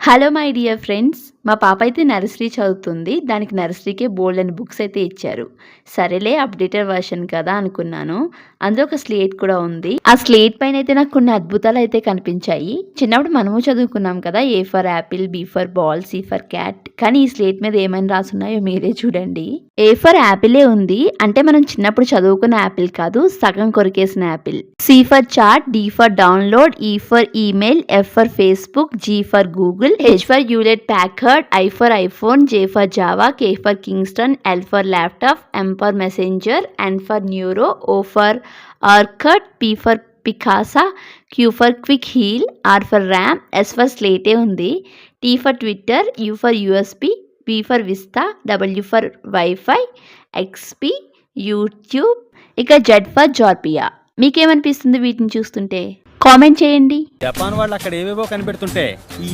Hello my dear friends. మా పాప అయితే నర్సరీ చదువుతుంది. దానికి నర్సరీకే బోల్డన్ని బుక్స్ అయితే ఇచ్చారు. సరేలే అప్డేటెడ్ వర్షన్ కదా అనుకున్నాను. అందులో ఒక స్లేట్ కూడా ఉంది. ఆ స్లేట్ పైన అయితే నాకు కొన్ని అద్భుతాలు అయితే కనిపించాయి. చిన్నప్పుడు మనము చదువుకున్నాం కదా, A for apple, B for ball, C for cat. కానీ ఈ స్లేట్ మీద ఏమైనా రాసున్నాయో మీరే చూడండి. ఏ ఫర్ యాపిలే ఉంది, అంటే మనం చిన్నప్పుడు చదువుకున్న యాపిల్ కాదు, సగం కొరికేసిన apple. C for chart, D for download, E for email, F for Facebook, G for Google, H for Hewlett Packard, I for iPhone, J for Java, K for Kingston, L for laptop, M for messenger, N for neuro, O for orchid, P for Picasa, Q for quick heal, R for RAM, S for slate ఉంది, T for Twitter, U for USB, V for Vista, W for Wi-Fi, XP, YouTube, ఇక Z for Jorpia. మీకేమనిపిస్తుంది వీటిని చూస్తుంటే? Comment చేయండి. Japan వాళ్ళు అక్కడ ఏవేవో కనిపెడుతుంటే ఈ